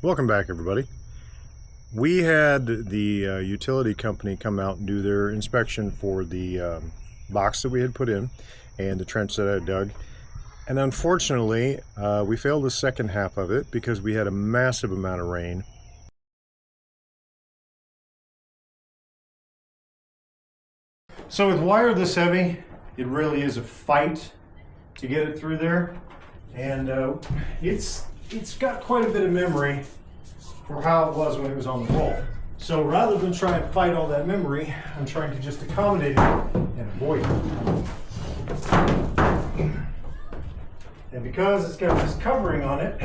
Welcome back, everybody. We had the utility company come out and do their inspection for the box that we had put in and the trench that I dug. And unfortunately, we failed the second half of it because we had a massive amount of rain. So with wire this heavy, it really is a fight to get it through there. And it's got quite a bit of memory for how it was when it was on the roll. So rather than try and fight all that memory, I'm trying to just accommodate it and avoid it. And because it's got this covering on it,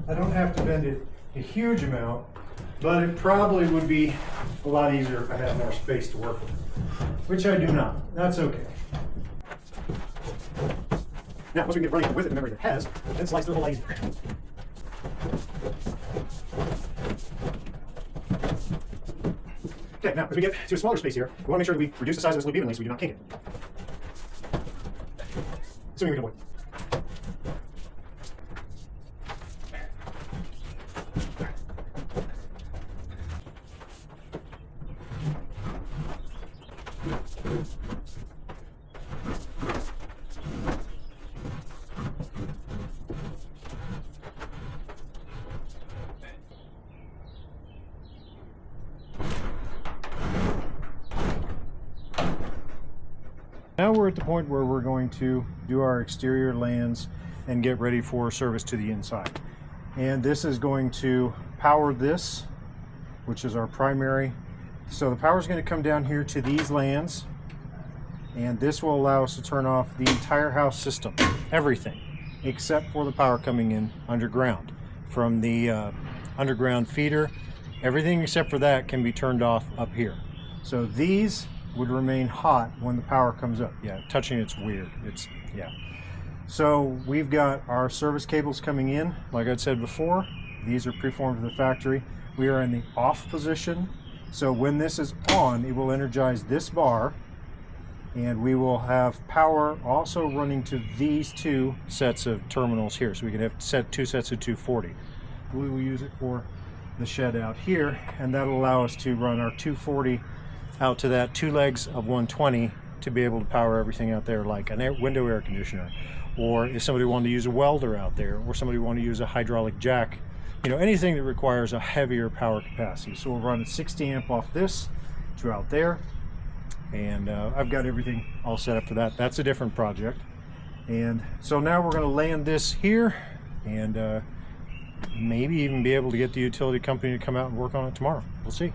I don't have to bend it a huge amount, but it probably would be a lot easier if I had more space to work with, which I do not. That's okay. Now, once we get running with it, the memory that it has, then slice through the whole lot easier. Okay, now, as we get to a smaller space here, we want to make sure that we reduce the size of this loop evenly so we do not kink it. Assuming we can avoid it. Now we're at the point where we're going to do our exterior lands and get ready for service to the inside. And this is going to power this, which is our primary. So the power is going to come down here to these lands, and this will allow us to turn off the entire house system, everything, except for the power coming in underground. From the underground feeder, everything except for that can be turned off up here. So these would remain hot when the power comes up. Yeah, touching it's weird. Yeah. So we've got our service cables coming in. Like I said before, these are preformed to the factory. We are in the off position. So when this is on, it will energize this bar, and we will have power also running to these two sets of terminals here. So we can have two sets of 240. We will use it for the shed out here, and that'll allow us to run our 240 out to that two legs of 120 to be able to power everything out there, like a window air conditioner, or if somebody wanted to use a welder out there, or somebody wanted to use a hydraulic jack, you know, anything that requires a heavier power capacity. So we'll run 60 amp off this to out there, and I've got everything all set up for that. That's a different project. And so now we're going to land this here, and maybe even be able to get the utility company to come out and work on it tomorrow. We'll see.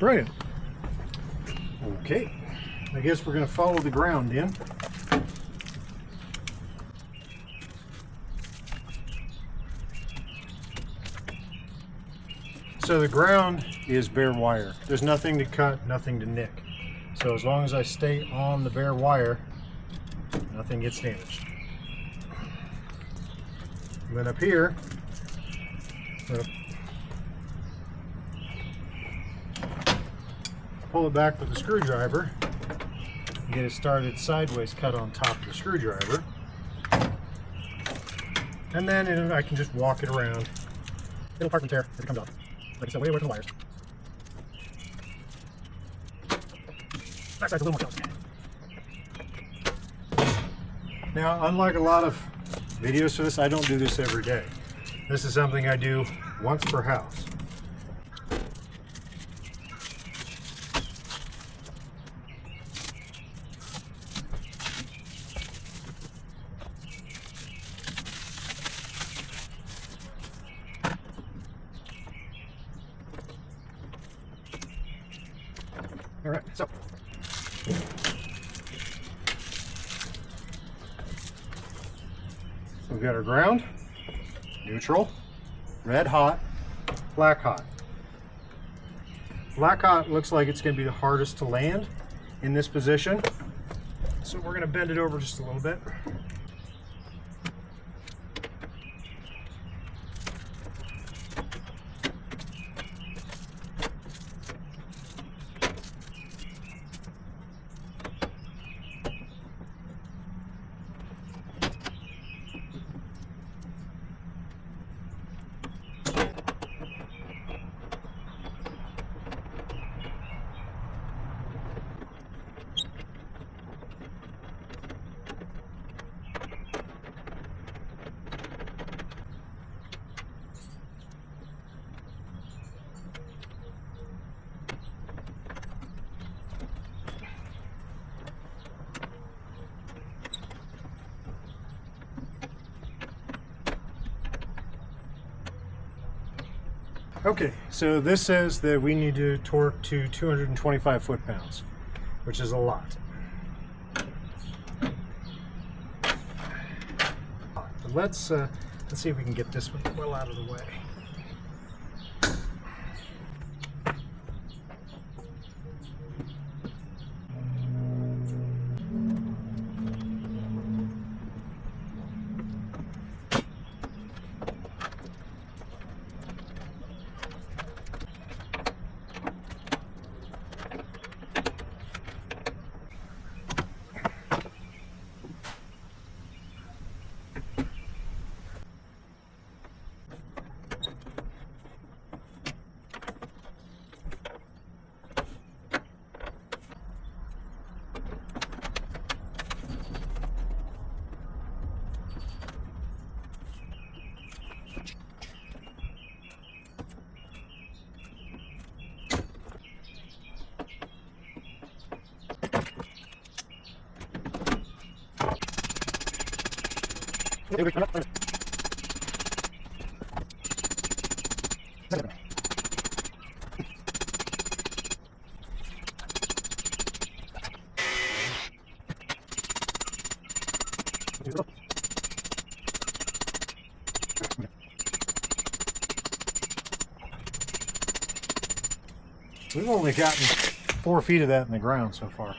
Brilliant. Okay, I guess we're going to follow the ground in. So the ground is bare wire. There's nothing to cut, nothing to nick. So as long as I stay on the bare wire, nothing gets damaged. And then up here, pull it back with a screwdriver, get it started sideways cut on top of the screwdriver, and then I can just walk it around. It'll part and tear if it comes off. Like I said, way away from the wires. Backside's a little more delicate. Now, unlike a lot of videos for this, I don't do this every day. This is something I do once per house. All right, so we've got our ground, neutral, red hot, black hot. Black hot looks like it's going to be the hardest to land in this position. So we're going to bend it over just a little bit. Okay, so this says that we need to torque to 225 foot-pounds, which is a lot. But let's see if we can get this one well out of the way. We've only gotten 4 feet of that in the ground so far.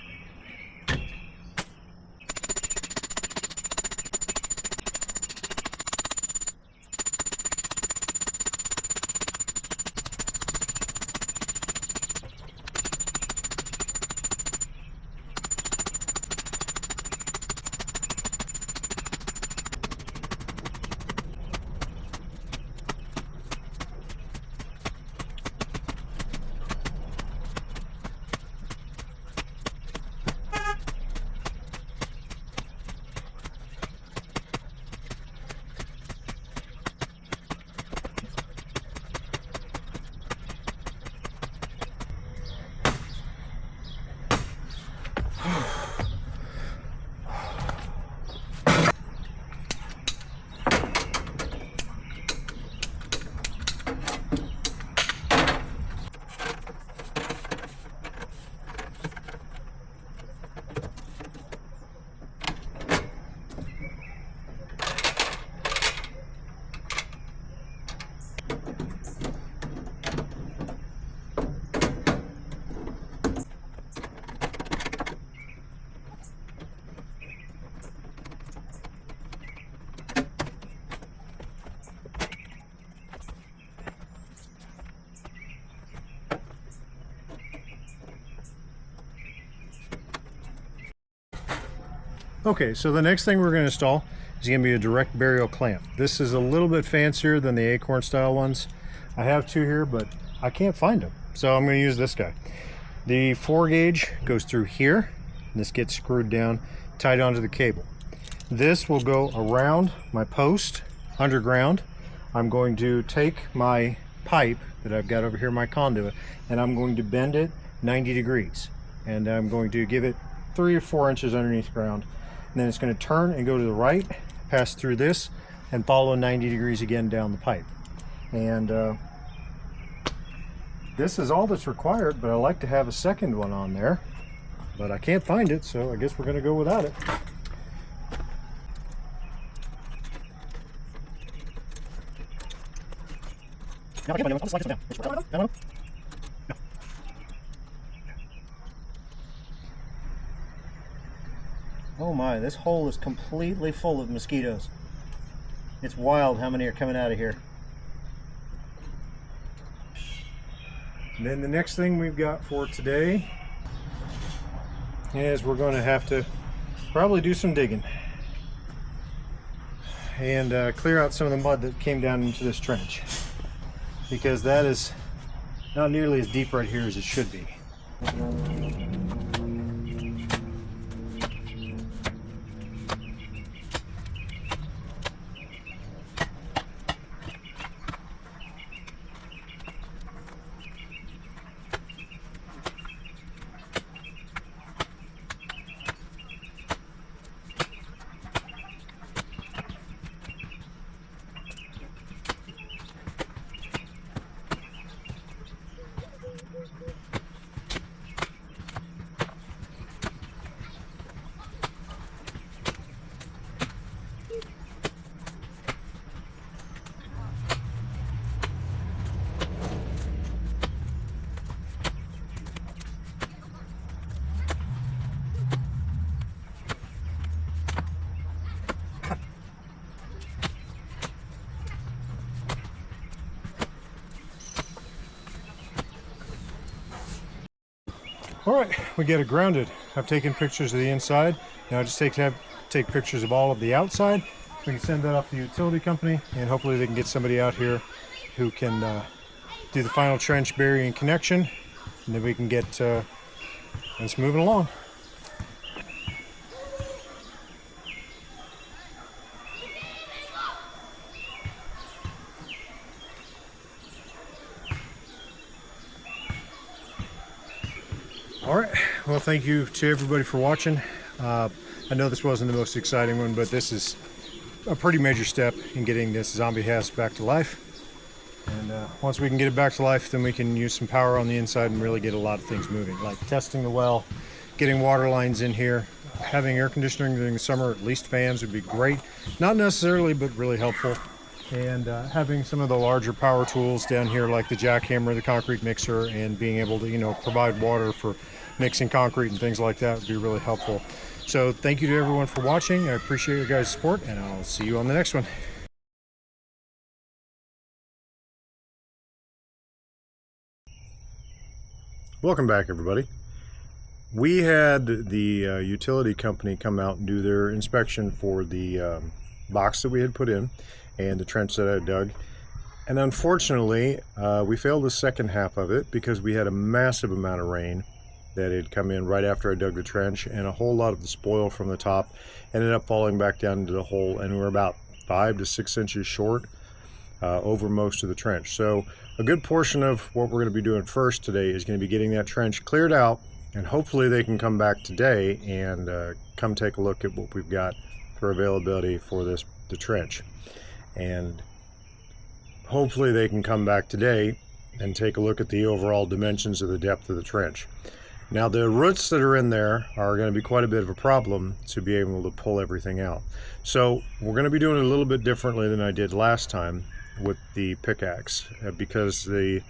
Okay, so the next thing we're going to install is going to be a direct burial clamp. This is a little bit fancier than the acorn style ones. I have two here, but I can't find them, so I'm going to use this guy. The 4 gauge goes through here, and this gets screwed down, tied onto the cable. This will go around my post underground. I'm going to take my pipe that I've got over here, my conduit, and I'm going to bend it 90 degrees. And I'm going to give it 3 or 4 inches underneath the ground. And then it's going to turn and go to the right, pass through this, and follow 90 degrees again down the pipe. And this is all that's required, but I like to have a second one on there, but I can't find it, so I guess we're going to go without it. Oh my, this hole is completely full of mosquitoes. It's wild how many are coming out of here. And then the next thing we've got for today is we're going to have to probably do some digging and clear out some of the mud that came down into this trench, because that is not nearly as deep right here as it should be. All right, we get it grounded. I've taken pictures of the inside. Now I just take pictures of all of the outside. We can send that off to the utility company, and hopefully they can get somebody out here who can do the final trench burying connection, and then we can get this moving along. All right, well, thank you to everybody for watching. I know this wasn't the most exciting one, but this is a pretty major step in getting this zombie house back to life. And once we can get it back to life, then we can use some power on the inside and really get a lot of things moving, like testing the well, getting water lines in here, having air conditioning during the summer, at least fans would be great. Not necessarily, but really helpful. And having some of the larger power tools down here, like the jackhammer, the concrete mixer, and being able to, you know, provide water for mixing concrete and things like that would be really helpful. So thank you to everyone for watching. I appreciate your guys' support, and I'll see you on the next one. Welcome back, everybody. We had the utility company come out and do their inspection for the box that we had put in and the trench that I dug. And unfortunately, we failed the second half of it because we had a massive amount of rain that had come in right after I dug the trench, and a whole lot of the spoil from the top ended up falling back down into the hole, and we were about 5 to 6 inches short over most of the trench. So a good portion of what we're going to be doing first today is going to be getting that trench cleared out, and hopefully they can come back today and come take a look at what we've got for availability for the trench. And hopefully they can come back today and take a look at the overall dimensions of the depth of the trench. Now, the roots that are in there are going to be quite a bit of a problem to be able to pull everything out. So we're going to be doing it a little bit differently than I did last time with the pickaxe, because the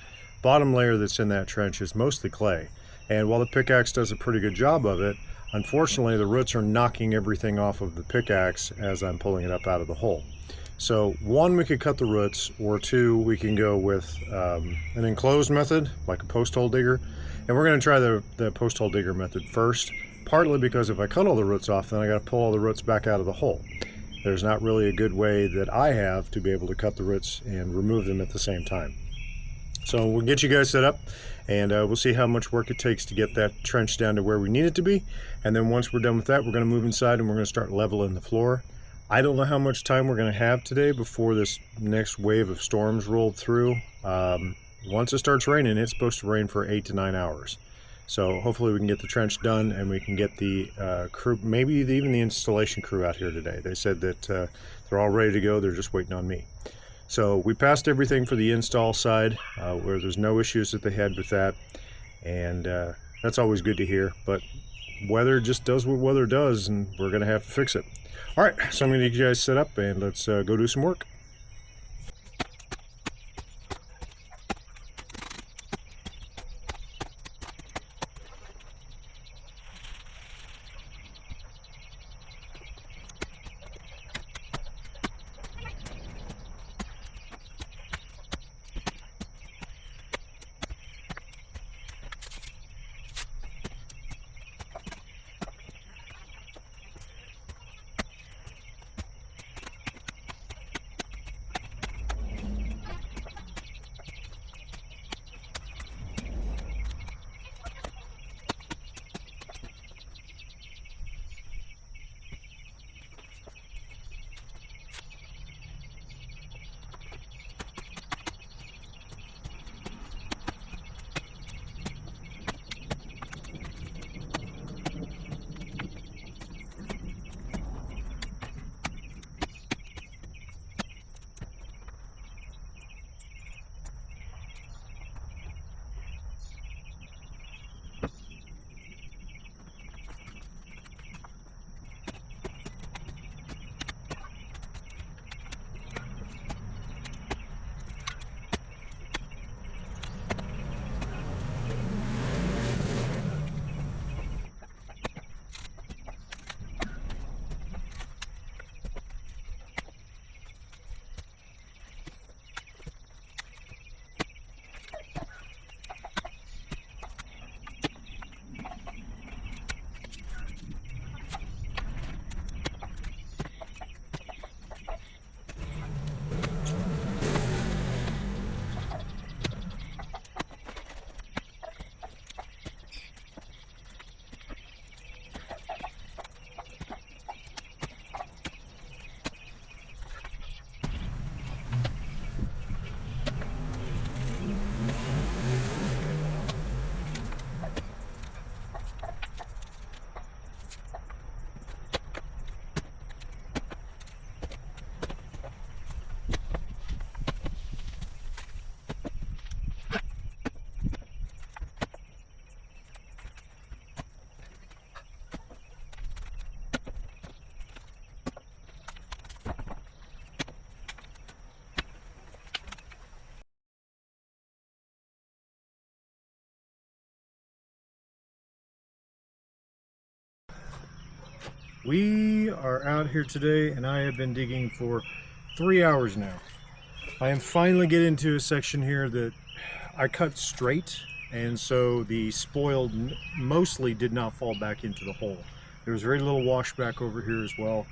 bottom layer that's in that trench is mostly clay. And while the pickaxe does a pretty good job of it, unfortunately the roots are knocking everything off of the pickaxe as I'm pulling it up out of the hole. So one, we could cut the roots, or two, we can go with an enclosed method, like a post hole digger. And we're going to try the post hole digger method first, partly because if I cut all the roots off, then I got to pull all the roots back out of the hole. There's not really a good way that I have to be able to cut the roots and remove them at the same time. So we'll get you guys set up, and we'll see how much work it takes to get that trench down to where we need it to be. And then once we're done with that, we're going to move inside and we're going to start leveling the floor. I don't know how much time we're going to have today before this next wave of storms rolled through. Once it starts raining, it's supposed to rain for 8 to 9 hours. So hopefully we can get the trench done, and we can get the crew, maybe even the installation crew out here today. They said that they're all ready to go. They're just waiting on me. So we passed everything for the install side, where there's no issues that they had with that, and that's always good to hear. But weather just does what weather does, and we're gonna have to fix it. All right, so I'm gonna get you guys set up, and let's go do some work. We are out here today, and I have been digging for 3 hours now. I am finally getting to a section here that I cut straight, and so the spoil mostly did not fall back into the hole. There was very little washback over here as well.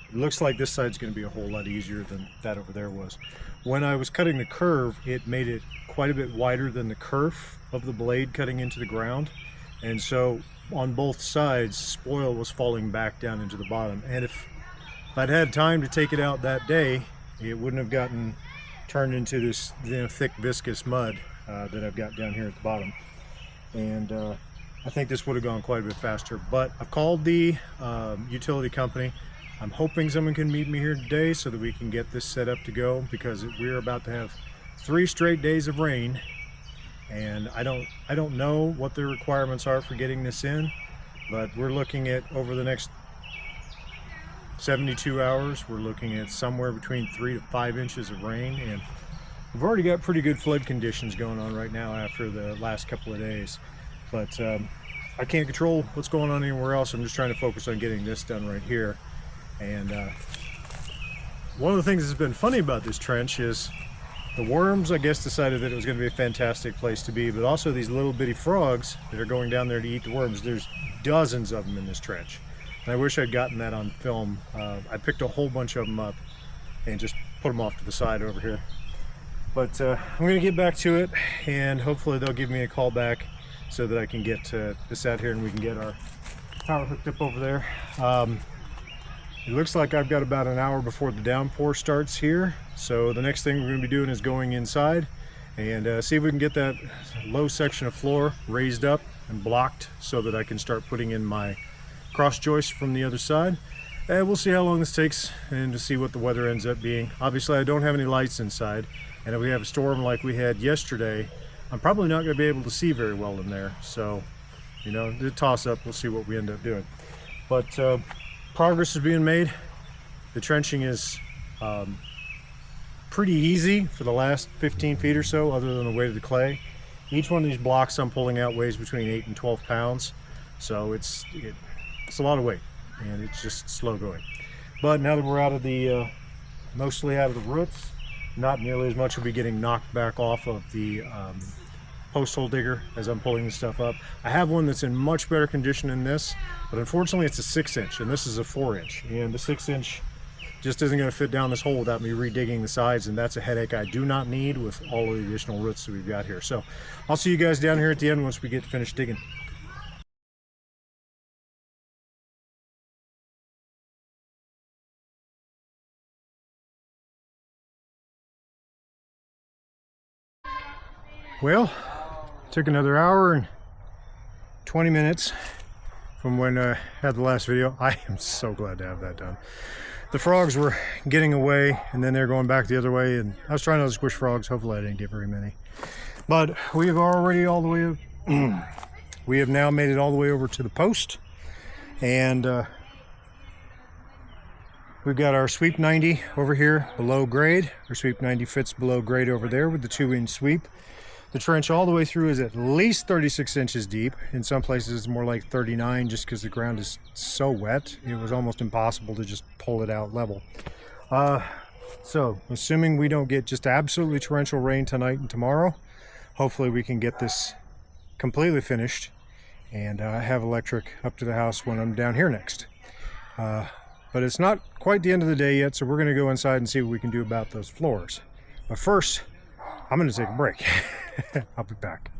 It looks like this side's going to be a whole lot easier than that over there was. When I was cutting the curve, it made it quite a bit wider than the kerf of the blade cutting into the ground, and so on both sides spoil was falling back down into the bottom. And if I'd had time to take it out that day, it wouldn't have gotten turned into this thick viscous mud that I've got down here at the bottom. And I think this would have gone quite a bit faster, but I've called the utility company. I'm hoping someone can meet me here today so that we can get this set up to go, because we're about to have 3 straight days of rain. And I don't know what the requirements are for getting this in, but we're looking at, over the next 72 hours, we're looking at somewhere between 3 to 5 inches of rain, and we've already got pretty good flood conditions going on right now after the last couple of days. But I can't control what's going on anywhere else. I'm just trying to focus on getting this done right here. And one of the things that's been funny about this trench is the worms, I guess, decided that it was going to be a fantastic place to be, but also these little bitty frogs that are going down there to eat the worms. There's dozens of them in this trench. And I wish I'd gotten that on film. I picked a whole bunch of them up and just put them off to the side over here. But I'm going to get back to it, and hopefully they'll give me a call back so that I can get this out here and we can get our power hooked up over there. It looks like I've got about an hour before the downpour starts here. So the next thing we're going to be doing is going inside and see if we can get that low section of floor raised up and blocked so that I can start putting in my cross joist from the other side. we'll see how long this takes and to see what the weather ends up being. Obviously, I don't have any lights inside, and if we have a storm like we had yesterday, I'm probably not going to be able to see very well in there. So, you know, the toss up, we'll see what we end up doing. But progress is being made. The trenching is pretty easy for the last 15 feet or so, other than the weight of the clay. Each one of these blocks I'm pulling out weighs between 8 and 12 pounds. So it's a lot of weight, and it's just slow going. But now that we're out of the, mostly out of the roots, not nearly as much will be getting knocked back off of the post hole digger as I'm pulling this stuff up. I have one that's in much better condition than this, but unfortunately it's a 6-inch, and this is a 4-inch. And the 6-inch just isn't going to fit down this hole without me redigging the sides, and that's a headache I do not need with all of the additional roots that we've got here. So I'll see you guys down here at the end once we get finished digging. Well, took another hour and 20 minutes from when I had the last video. I am so glad to have that done. The frogs were getting away, and then they're going back the other way, and I was trying not to squish frogs. Hopefully I didn't get very many. But we have already all the way, we have now made it all the way over to the post, and we've got our sweep 90 over here below grade. Our sweep 90 fits below grade over there with the 2-inch sweep. The trench all the way through is at least 36 inches deep. In some places it's more like 39, just because the ground is so wet. It was almost impossible to just pull it out level. So assuming we don't get just absolutely torrential rain tonight and tomorrow, hopefully we can get this completely finished and have electric up to the house when I'm down here next. But it's not quite the end of the day yet, so we're going to go inside and see what we can do about those floors. But first, I'm going to take a break. I'll be back.